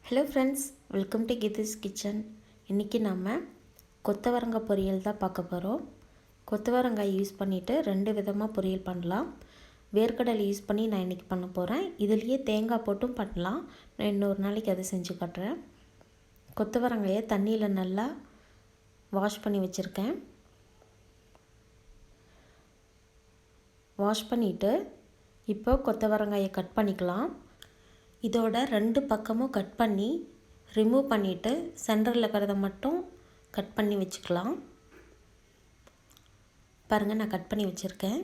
Hello friends, welcome to Geethu's kitchen. இன்றைக்கி நம்ம கொத்தவரங்காய் பொரியல் தான் பார்க்க போகிறோம். கொத்தவரங்காய் யூஸ் பண்ணிவிட்டு 2 விதமாக பொரியல் பண்ணலாம். வேர்க்கடலை யூஸ் பண்ணி நான் இன்றைக்கி பண்ண போகிறேன். இதுலேயே தேங்காய் போட்டும் பண்ணலாம். நான் இன்னொரு நாளைக்கு அதை செஞ்சு காட்டுறேன். கொத்தவரங்காயை தண்ணியில் நல்லா வாஷ் பண்ணி வச்சுருக்கேன். வாஷ் பண்ணிவிட்டு இப்போ கொத்தவரங்காயை கட் பண்ணிக்கலாம். இதோட 2 பக்கமும் கட் பண்ணி ரிமூவ் பண்ணிவிட்டு சென்டரில் இருக்கிறத மட்டும் கட் பண்ணி வச்சுக்கலாம். பாருங்கள், நான் கட் பண்ணி வச்சுருக்கேன்.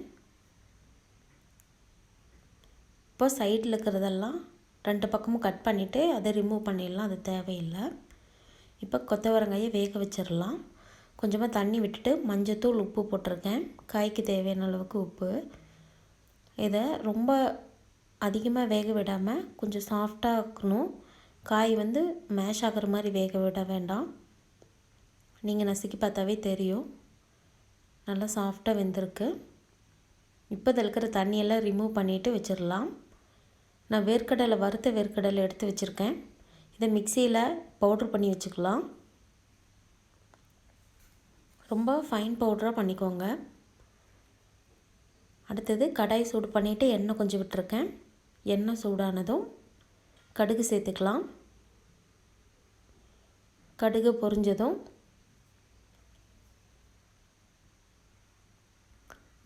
இப்போ சைடில் இருக்கிறதெல்லாம் 2 பக்கமும் கட் பண்ணிவிட்டு அதை ரிமூவ் பண்ணிடலாம், அது தேவையில்லை. இப்போ கொத்தவரங்காயை வேக வச்சிடலாம். கொஞ்சமாக தண்ணி விட்டுட்டு மஞ்சத்தூள், உப்பு போட்டிருக்கேன். காய்க்கு தேவையான அளவுக்கு உப்பு. இதை ரொம்ப அதிகமாக வேக விடாமல் கொஞ்சம் சாஃப்டாக இருக்கணும். காய் மேஷ் ஆகிற மாதிரி வேக விட வேண்டாம். நீங்கள் நசுக்கி பார்த்தாவே தெரியும், நல்லா சாஃப்டாக வெந்திருக்கு. இப்போ இதில் இருக்கிற தண்ணியெல்லாம் ரிமூவ் பண்ணிவிட்டு வச்சிடலாம். நான் வேர்க்கடலை, வறுத்த வேர்க்கடலை எடுத்து வச்சுருக்கேன். இதை மிக்சியில் பவுட்ரு பண்ணி வச்சுக்கலாம். ரொம்ப ஃபைன் பவுடராக பண்ணிக்கோங்க. அடுத்தது கடாய் சூடு பண்ணிவிட்டு எண்ணெய் கொஞ்சம் விட்டுருக்கேன். எண்ணெய் சூடானதும் கடுகு சேர்த்துக்கலாம். கடுகு பொரிஞ்சதும்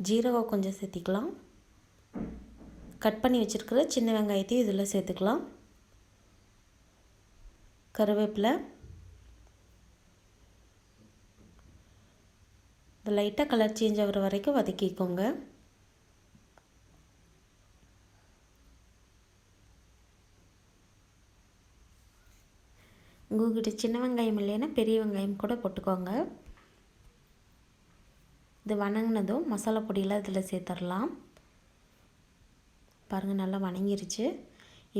ஜீரகை கொஞ்சம் சேர்த்திக்கலாம். கட் பண்ணி வச்சுருக்கிற சின்ன வெங்காயத்தையும் இதில் சேர்த்துக்கலாம். கருவேப்பிலை, இது லைட்டாக கலர் சேஞ்ச் ஆகிற வரைக்கும் வதக்கிக்கோங்க. உங்கள்கிட்ட சின்ன வெங்காயம் இல்லைன்னா பெரிய வெங்காயம் கூட போட்டுக்கோங்க. இது வணங்கினதும் மசாலா பொடியெல்லாம் இதில் சேர்த்துடலாம். பாருங்கள், நல்லா வணங்கிருச்சு.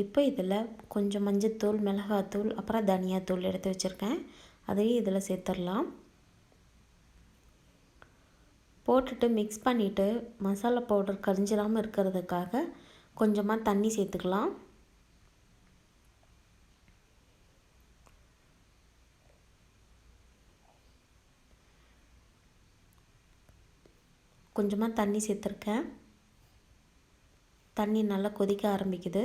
இப்போ இதில் கொஞ்சம் மஞ்சத்தூள், மிளகாத்தூள், அப்புறம் தனியாத்தூள் எடுத்து வச்சுருக்கேன். அதையும் இதில் சேர்த்துடலாம். போட்டுட்டு மிக்ஸ் பண்ணிவிட்டு மசாலா பவுடர் கரிஞ்சிடாமல் இருக்கிறதுக்காக கொஞ்சமாக தண்ணி சேர்த்துக்கலாம். கொஞ்சமாக தண்ணி சேர்த்துருக்கேன். தண்ணி நல்லா கொதிக்க ஆரம்பிக்குது.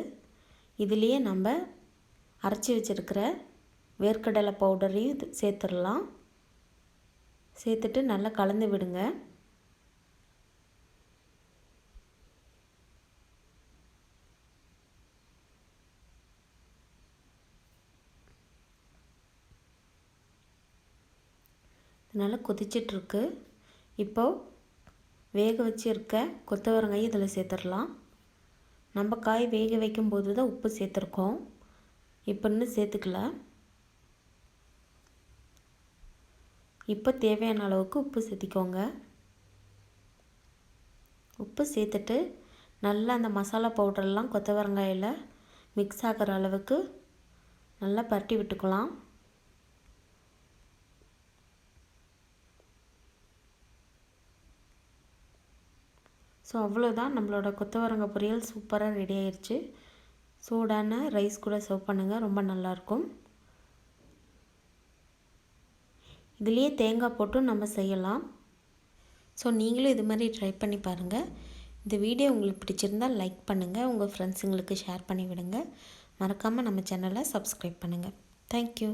இதுலேயே நம்ம அரைச்சி வச்சுருக்கிற வேர்க்கடலை பவுடரையும் சேர்த்துடலாம். சேர்த்துட்டு நல்லா கலந்து விடுங்க. நல்லா கொதிச்சிட்ருக்கு. இப்போது வேக வச்சுருக்க கொத்தவரங்காய் இதில் சேர்த்துடலாம். நம்ம காய் வேக வைக்கும்போது தான் உப்பு சேர்த்துருக்கோம், இப்போ இன்னும் சேர்த்துக்கல. இப்போ தேவையான அளவுக்கு உப்பு சேர்த்திக்கோங்க. உப்பு சேர்த்துட்டு நல்லா அந்த மசாலா பவுடர்லாம் கொத்தவரங்காயில் மிக்ஸ் ஆகிற அளவுக்கு நல்லா பரட்டி விட்டுக்கலாம். ஸோ அவ்வளோதான், நம்மளோட கொத்தவரங்காய் பொரியல் சூப்பராக ரெடி ஆயிடுச்சு. சூடான ரைஸ் கூட சர்வ் பண்ணுங்கள், ரொம்ப நல்லாயிருக்கும். இதுலேயே தேங்காய் போட்டும் நம்ம செய்யலாம். ஸோ நீங்களும் இது மாதிரி ட்ரை பண்ணி பாருங்கள். இந்த வீடியோ உங்களுக்கு பிடிச்சிருந்தால் லைக் பண்ணுங்கள், உங்கள் ஃப்ரெண்ட்ஸுங்களுக்கு ஷேர் பண்ணி விடுங்க. மறக்காமல் நம்ம சேனலை சப்ஸ்கிரைப் பண்ணுங்கள். தேங்க்யூ.